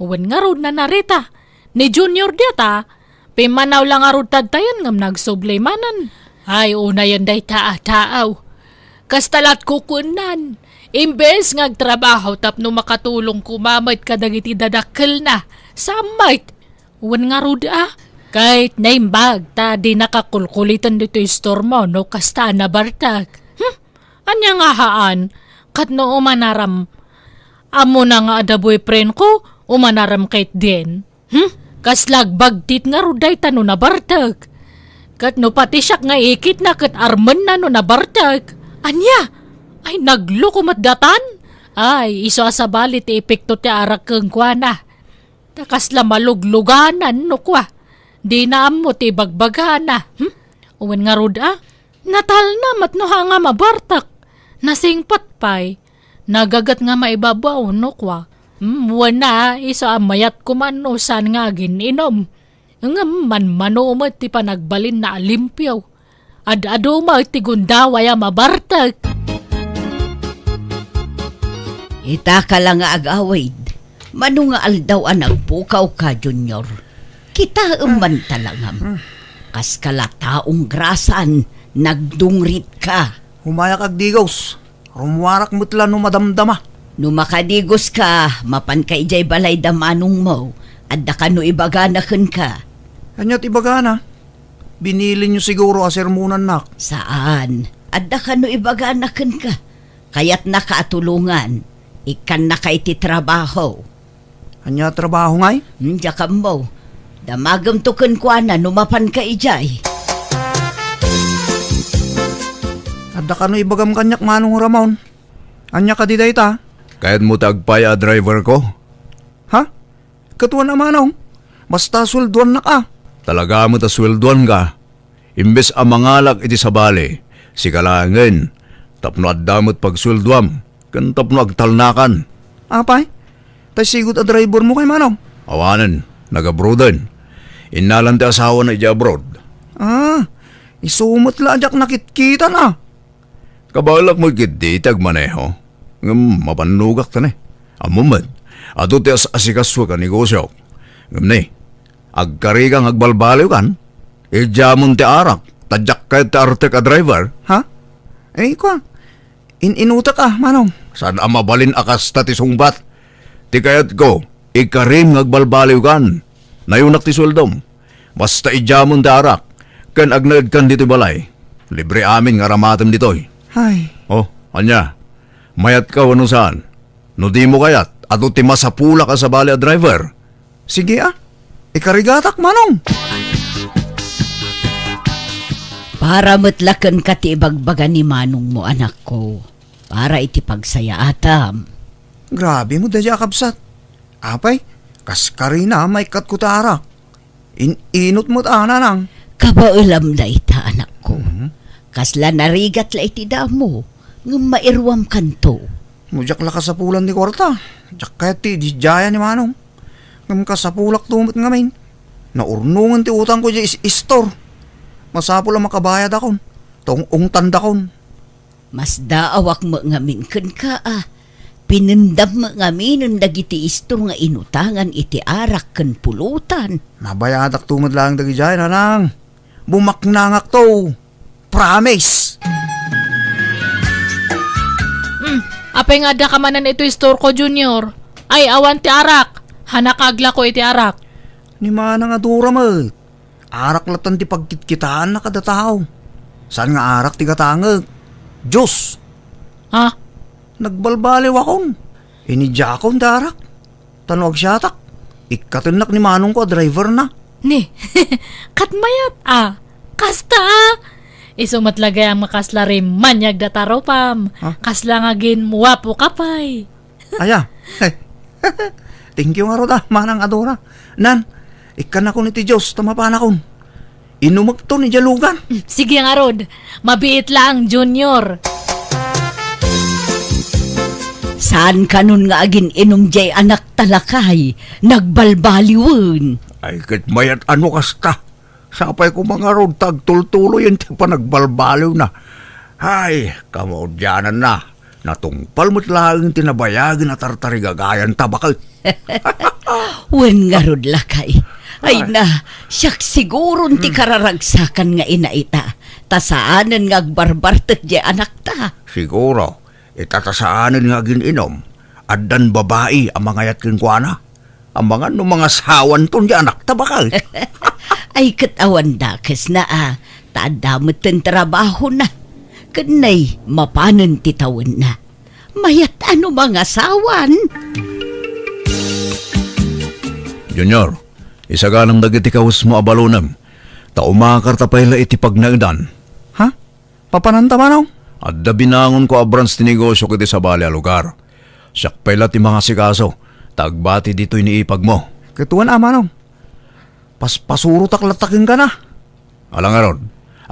Uwan nga ron na narita. Ni Junior dita, pimanaw lang arod tadtayan ngam nagsublemanan. Ay, una yan day taaw. Kastalat kukunan. Imbes ngagtrabaho tapno makatulong kumamait kadagiti dadakkel na. Samait. Uwan nga rod Kahit naimbag ta di nakakulkulitan dito yung store mo no kasta na bartag. Anya nga haan, kat no umanaram. Amo na nga ada boyfriend ko, umanaram kahit din. Kaslagbag tit nga ruday ta no na bartag. Kat no pati siya nga ikit na kat arman na no na bartag. Anya, ay naglukumat datan. Ay, iso asabali ti epekto ti arak keng kwa na. Takasla malugluganan no kwa. Di na mo ti bagbagana. Uwan nga rod natal na matnoha nga mabartak. Nasingpat pay. Nagagat nga maibabaw no kwa. Uwan na isa amayat kumano saan nga gininom. Nga man-mano mo ti panagbalin na alimpyaw. Ad-ado mo ti gundaway mabartak. Ita ka lang nga agawid. Mano nga aldaw ang nagpukaw ka, Junior. Kita man talangam. Kas kalataong grasan, nagdungrit ka. Humaya kag digos. Rumwarak mo't lang no madamdama. No makadigos ka, mapan ka ijay balay damanong mo. Adda ka no ibaganakan ka. Kanya't ibagana. Binili nyo siguro asermunan nak. Saan? Adda ka no ibaganakan ka. Kaya't nakaatulungan, ikan na kay ti trabaho. Anya trabaho ngay? Diya ka mo, damagam tukan ko na numapan ka ijay. Adda ka no ibagam kanyak manong Ramon. Anya ka di dayta? Kahit mo tagpay a driver ko, Ha? Katuan na manong. Basta sulduan na ka. talaga mo ta sweldoan ka. Imbes ang mangalak iti sa bali, si kalangin, tapno addamot pag sweldoam, kan tapno agtalnakan. Apay? Tay sigut a driver mo kay manong. Awanan, nagabrodan. Inalan ti asawa na iti abroad. Ah, isumot la ajak nakitkita na. Kabalak mo kiti tagmaneho. Mapanugak ta ni. Amumad, ato ti asikaswa ka negosyo. Ni, agkarigang agbalbaliw kan, ijamon ti arak, tadyak ka ti arte ka driver. Ha? Eh, kwa. Inutak ah, manong. Saan ang mabalin akas ta ti sungbat? Ti kayat ko, ikarim ngagbalbaliw kan. Nayunak ti suldom. Basta ijamon ti arak, kan agnagad kan dito balay. Libre amin nga ramatem ditoy. Ay, Oh, anya, mayat ka ano saan? No di mo kayat, ato ti masapula ka sa bali a driver. sige ah. Ikarigatak manong. Para matlakan ka ti ibagbaga ni manong mo anak ko. Para iti pagsaya atam. Grabe mo dadya kapsat. Apay, kaskari na may katkutara. Inot mo't ana nang. Kabaulam na ita anak ko. Kasla narigat la iti damo. Ng mairwam kanto. Mujak la kasapulan ni Korta. Jak kaya ti dijaya ni manong. Ngam kasapulak tumot ngamin. Naurnungan ti utang ko di istor. Masapul ang makabayad akon. Tong tanda kon. Mas daawak mo ngamin kan ka ah. Pinindam mo ngamin ang dagiti istor nga inutangan iti arak kan pulutan. Mabayadak tumot lang dagi jay na nang. Bumaknangak to. Promise. Apay nga da ka manan ito store ko, Junior. Ay, awan ti arak. Hanakagla ko iti arak. Ni manang adura mo. Arak latan ti pagkitkitaan na kada tao. Saan nga arak ti katangag? Diyos. Ha? Nagbalbaliw akon. Inidya akon darak. Tanuag siyatak. Ikatunak ni manong ko driver na. Ni, katmayat ah. Kasta ah. Isumatlagay ang makasla rin manyag da taro pam. Ha? Kasla nga gin muwapo kapay. Aya. Thank you nga roda, manang adora. Nan, ikan ako ni ti Diyos, tamapan akon. Inumag to ni Jalugan. Sige nga Rod, mabiit lang Junior. Saan ka nun nga agin inom jay anak talakay? Nagbalbaliwan. Ay, kat mayat ano kasta. Sapay ko mga rod, tagtultulo yan, ti pa nagbalbaliw na. Ay, kamaudyanan na. Natungpal mo't lang tinabayagin at tartarigagayan tabakal. Wen nga rod lakay. Ay na, siyak siguro ti kararagsakan nga inaita. Tasaanan nga agbarbartet jay anak ta. Siguro, itatasaanin nga gininom. Addan babae ang mga yatkin kwa na. Ang mga sawan ton di anak tabakal. Ay katawan dakas na ah. Tadamot ang trabaho na. Kanay, mapanan titawan na. Mayat ano mga sawan? Junior, isa ka ng dagiti kawas mo abalunam. Taumakar tapayla iti pagnagdan. Ha? Papananta manaw? At da binangon ko abrans ti negosyo kiti sa bali a lugar. Siyak payla ti mga sikaso. Tagbati dito iniipag mo. Katuan manaw. Pasurot aklatakin ka na. Alang aron,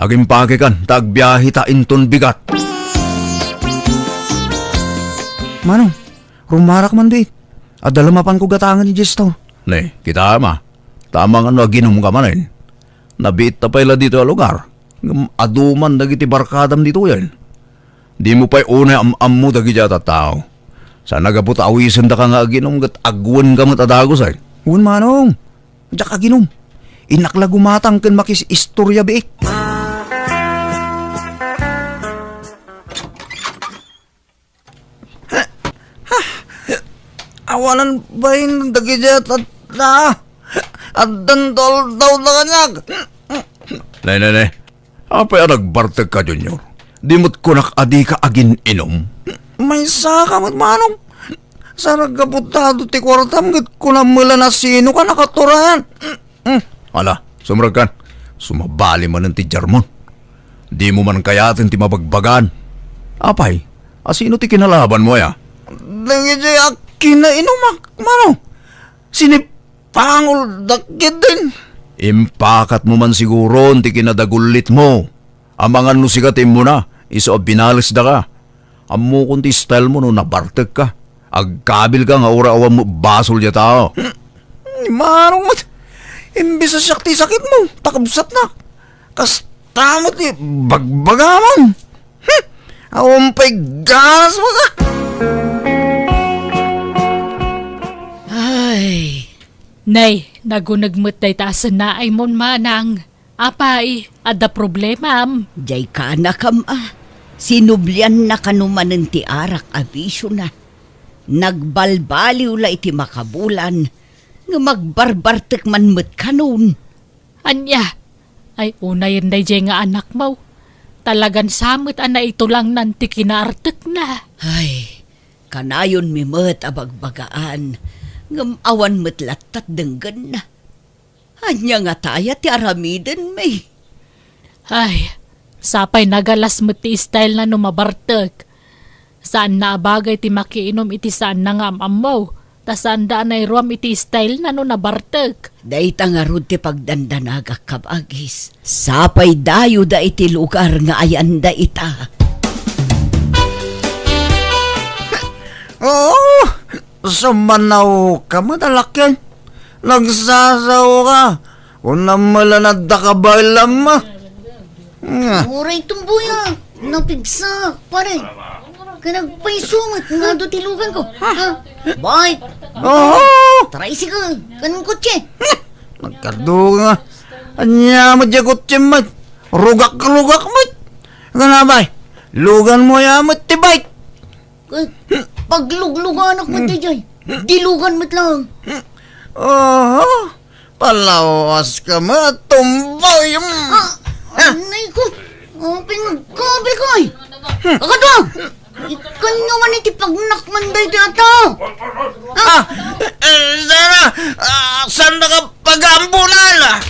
aging pake kan, tagbiyahi ta inton bigat. Manong, rumarak man di. Adalamapan ko gatangan ni Jesto. Ne, kita ama. Tama nga no aginom ka manin. Nabiit ta payla dito a lugar. Aduman dagiti barkadam dito yan. Di mo pa'y una am mo dagi jata tao. Sa nagabot awisan da ka nga aginom gat agwan gamot adagos ay. Hun manong. Diyak aginom. Inakla gumatang ken makis istorya biik. Awalan ba yung dagijat at na? At dantol daw na kanyag. Ne. Apay nagbartag ka, Junior. Di mo't kunak adi ka agin inom. may saka mat manong. Sarag kaputado ti kwarta mga kunang mula na sino ka nakaturayan. Ala, sumrag kan. Sumabali man ng ti Jarmon. Di mo man kayatin ti mabagbagan. Apay, asino ti kinalaban mo ya? Dahil siya kinainumak, mano. Sinipangol dakit din. Impakat mo man siguro ti kinadagulit mo. Amangan no sigatim mo na, iso binalis da ka. Amo kung ti style mo no nabartag ka. Agkabil ka nga ura-awa mo basol ya tao. Marong mat. Imbis sa sakti sakit mo, takabsat na. Kastamot eh, bagbagamon. Awampay ganas mo ka. Ay, nay, nagunagmut day taasan na ay mon manang. Apay, ada problema am. Jay ka na kam Sinublian na kanumanan ti arak abisyo na. Nagbalbaliw la iti makabulan. Nga magbarbartek man met kanon. Anya, ay unayin day jay nga anak mo. Talagan samot ana ito lang nanti kinaartek na. Ay, kanayon mi met abagbagaan. Ngam awan met latat denggan na. Anya nga taya ti aramiden may. Ay, sapay nagalas mo ti style na numabartek. Saan na abagay ti makiinom iti saan na nga amaw. Tasaan daan ay ruam iti style na nabartek. Dahita nga rod ti pagdandanagak kabagis. Sapay dayo da iti lugar nga ayan da ita. Oo, sumanaw ka madalakyan. Nagsasaw ka. Kung namalanad da ka ba ilam ma. Uray tumbuya, napigsa, pare. Kanagpaisumat nga do tilugan ko. Ha? Bye. Oo, Tricycle, kanang kotse. nagkarduga nga. Anya mo jagot mat. Rugak-rugak mat. Ganabay, lugan mo yamat ti bike. Pagluglugan ako mo jay. Dilugan mo't lang. Oo, palawas ka mat. Tumboy. Anay ko. Pingagkabil ko ay. Akadwa! Ikan naman iti pagnakman day data. Sana, saan na ka pag-ambulan?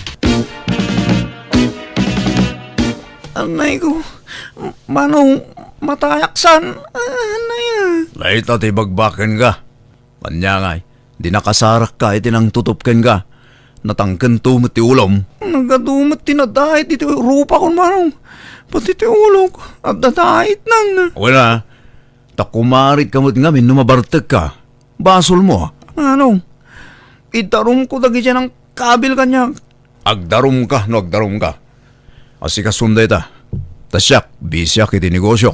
Anay ko, manong matayaksan. Anay. Lait at ibagbakin ka. Kanya nga'y, di nakasarak ka iti nang tutupken ka. Natangken tumot ti ulom. Nagadumat tinadahit iti rupa kon manong. Pati ti ulo ko, at dadahit nang. Wala, takumarit kamot ngamin numabartek ka. Basol mo. Manong, itarum ko dagi siya ng kabil kanya. Agdarum ka no agdarum ka. Asi ka sunday ta. Tasyak, bisyak iti negosyo.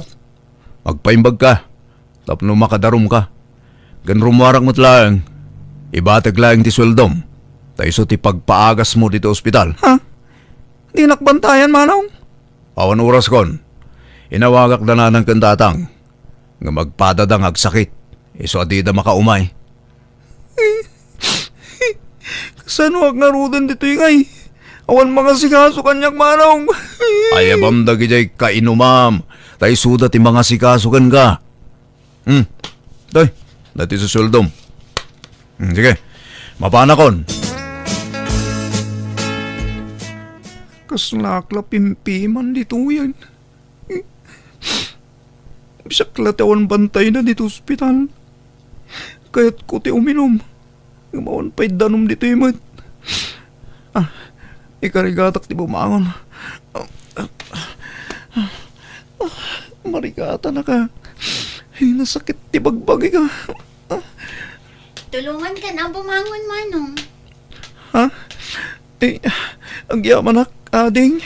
Magpaimbag ka. Tapno makadarum ka. Ganrumwarak mo't lang. Ibatag lang ti sweldom. Taiso ti pagpaagas mo dito ospital. Ha? Di nakbantayan manong. Awan oras kon. Inawagak na na ng kantatang. Nga magpadadang agsakit. Iso adida makaumay. Saan wag narudan dito yung ay? Awan mga sikaso kanyak manong. Ayabam dagi jay kainumam. Tay suda ti mga sikasukan ka. Toy, dati sa suldom. Sige, mapanakon. Kaslakla pimpiman dito yan. Bisakla tawan bantay na dito ospital. Kaya't ko ti uminom. Gumawan pa'y danom dito yung mat. Ikarigatak ti bumangon. Marigata na ka. Ay, nasakit ti bagbagi ka. Tulungan ka na bumangon, manong. Ha? Eh, ang yaman na, ading.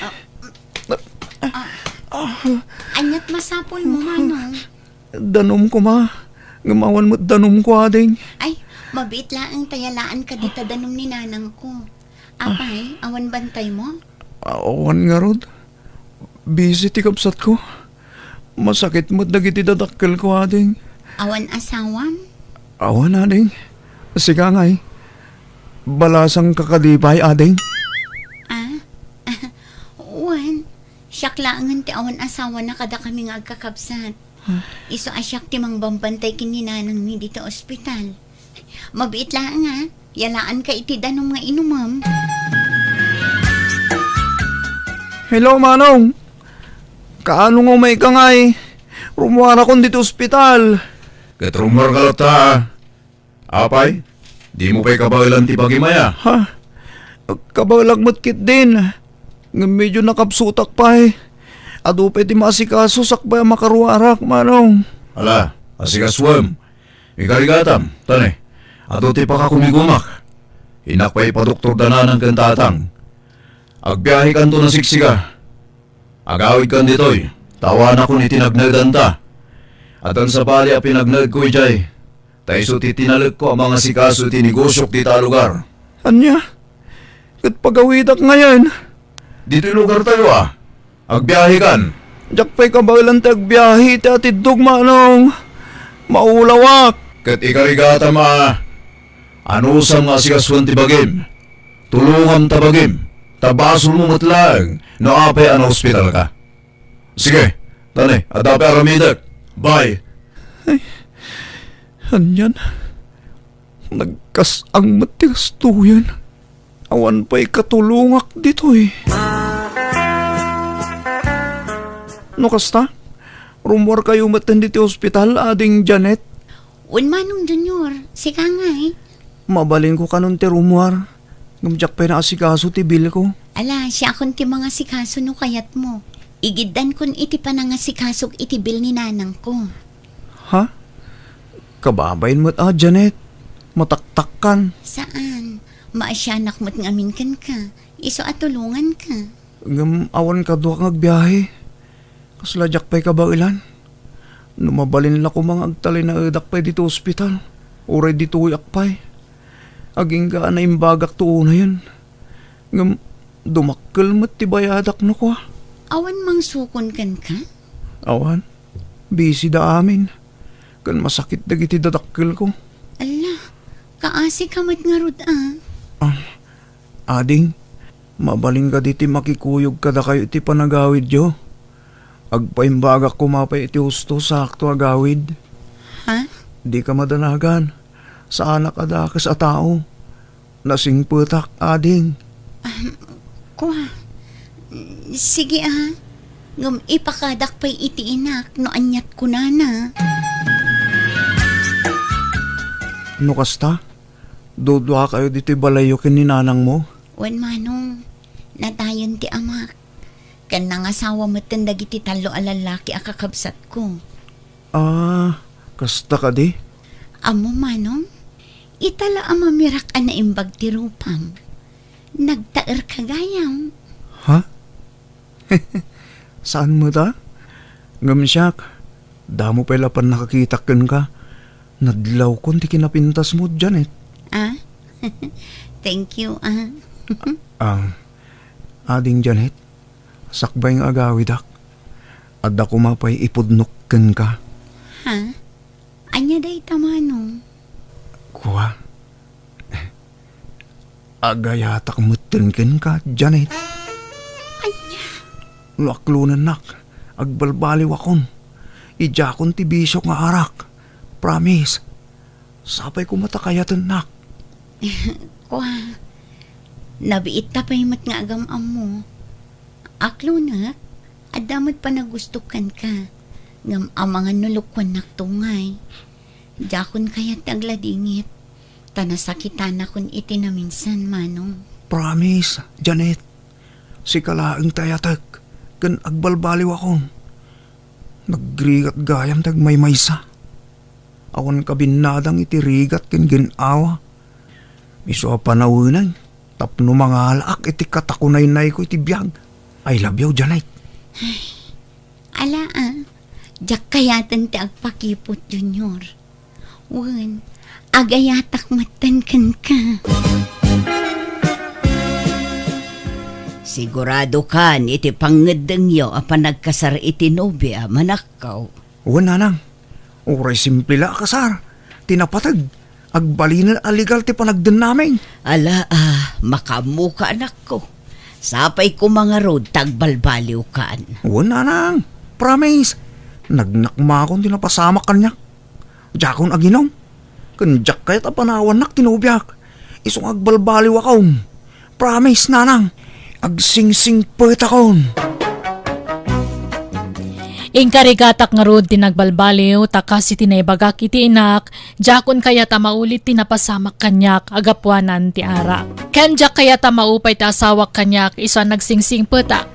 Anyat masapol mo, manong. Danom ko ma. Gumawan mo't danom ko, ading. Ay, mabit lang tayalaan ka dito danom ni nanang ko. Apay, awan bantay mo? Awan nga rod. Busy ti kapsat ko. Masakit mo't dagiti dadakkel ko, ading. Awan asawam? Awan, ading. Siga ngay. Balasang kakadipay, ading. Uwan, siyak laangan ti awan asawa na kada kami nga agkakabsat. Iso asyak ti mang bambantay kininanang mi dito ospital. Mabiit lang nga. Yalaan ka iti danom nga inumam. Hello, Manong. Kaano nga may kangay? Rumuara ko dito ospital. Katrumar ka lang ta. Apay, di mo pa'y kabailan ti pagimaya. Ha? Kabalag matkit din. Nga medyo nakapsutak pa eh. Ado pwede masikaso sakbay makaruarak, Manong. Ala, asikaswam. Ikarigatam, tane. Ado ti pakakumigumak. Inakpay pa doktor dananang kantatang. Agbiyahe kanto na siksiga. Agawid kan ditoy. Tawan ako ni tinagnagdan ta. At ang sabali a pinagnag ko ijay. Taiso ti tinalag ko ang mga sikaso ti negosyok ti ta lugar. Anya? Kat pagawidak ngayon. Dito'y lugar tayo ah. Agbiyahe kan. Diyak pa'y kabalan tagbiyahe ti atidog, Manong. Maulawak. Kat ikarigata ma. Ano sa mga sikaswan ti bagim? Tulungan ta bagim. Tabasol mo matlang. No apay ano hospital ka. Sige, tani, adape aramidak. Bye. Anyan. Nagkasang matigas tuyan. Awan pa'y katulungak dito eh. No kasta? Rumor kayo matan dito ospital, ading Janet. Manong Junior, sika nga eh. Mabalin ko kanon ti rumor. Ngamjak pa'y naasikaso ti bil ko. Ala, siya akong ti mga sikaso no kayat mo. Igiddan kun iti panangasikasog iti bil ni nanang ko. Ha? Kababayin mo't Janet. Mataktakkan. Saan? Maasyanak mo't ngamin kan ka. Iso at tulungan ka. Ngam awan ka doon kang agbiyahe. Kasladyak pa'y kabailan. Numabalin la ko mga agtalay na edak pa'y dito ospital. Uray dito uyak pa'y. Aging ka na imbagak tuo na yun. Ngam dumakkel mo't tibayadak no ko. Awan mang sukon kan ka? Awan. Busy da amin. Kan masakit dagiti dadakkel ko. Ala, kaasi ka mo't nga rod Ading, mabaling ka diti makikuyog kada kayo iti panagawid yo. Agpaimbagak kumapay iti husto sakto agawid. Ha? Di ka madanagan. Sa anak adakas a tao. Lasing putak, ading. Kuha. Sige Ngam ipakadak pa'y iti inak no anyat ko na. No kasta? Dudwa kayo dito balayo kin ni nanang mo? Wan Manong, natayon ti amak. Kan nangasawa mo tindag iti talo alalaki akakabsat ko. Kasta ka di? Amo Manong, itala amamirak na imbag ti rupam. Nagtaer kagayam. Ha? Saan mo da? Ngamsyak, damo pala pan nakakitakin ka. Nadlaw kon ti kinapintas mo, Janet. Thank you, Ading Janet, sakbay nga agawidak. Adda kumapay ipudnokken ka. Ha? Anya day tamanong? Kuha. Agayatak mutenken ka, Janet. Anya? Luaklunan nak, agbalbaliw akon. Ijakon ti bisyo nga arak. Promise. Sapay ko matakayatan nak. Kuha. Nabiit tapay mat nga agamam mo. Aklo na, adamot pa nagustukan ka. Ngam amangan nulukwan naktungay. Jakon kaya't agladingit. Tanasakitan akon iti na minsan, Manong. Promise, Janet. Si kalaang tayatak. Kan agbalbaliw akon. Nagrigat gayam tag may maysa. Awan kabinadang itirigat ken ginawa. Iso panawunan. Tapno mga alaak iti katakunay-nay ko iti biyag. I love you, Janet. Ala jak kayatan ti agpakipot, Junior. Wan, agayatak matan kan ka. Sigurado kan iti pangedeng yo apan nagkasar iti nobya manakaw. Wan nanang. Uray simple la kasar. Tinapatag. Agbalinan aligal ti panagden namin. Ala makamuka anak ko. Sapay ko mga road tagbalbaliw kaan. Wan nanang. Promise. Nagnakma akong tinapasamak kanyak. Jakon aginom. Kanjak kayat apanawan nak tinubyak. Isong agbalbaliw akong. Promise nanang. Agsingsing pet akong. Ingkarigatak nga rod tinagbalbaliw, takas iti naibagak iti inak, jakon kaya ta maulit tinapasamak kanyak, agapwanan ti ara. Kanjak kaya ta maupay ta asawak kanyak, isa nagsingsing peta.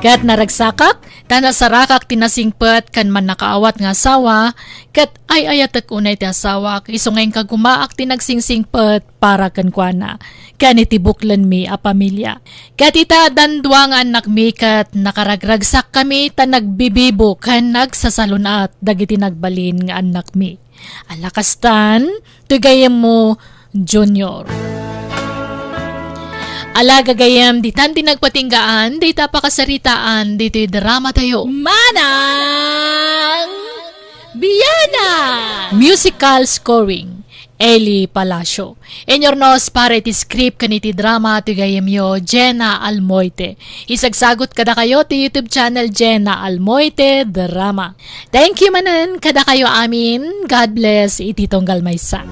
Kat naragsakak, tanasarakak tinasingpet kan man nakaawat nga asawa, kat ay ayatek unay ti asawak, iso ngayon kagumaak tinagsingsingpet para kan kuana. Kan itibuklan mi a pamilya. Kat ita dandwa nga anak mi kat nakaragragsak kami ta nagbibibo kan nagsasalunat dagiti nagbalin nga anak mi. Alakastan, tugayem mo, Junior. Alaga gayam, di tan tinagpatinggaan, di tapakasaritaan, dito'y drama tayo. Manang Biyana! Musical scoring, Eli Palacio. Enyornos para iti script kaniti drama ti gayam yo, Jenna Almoite. Isagsagot kada kayo ti YouTube channel Jenna Almoite Drama. Thank you manan kada kayo amin. God bless iti tonggal maysa.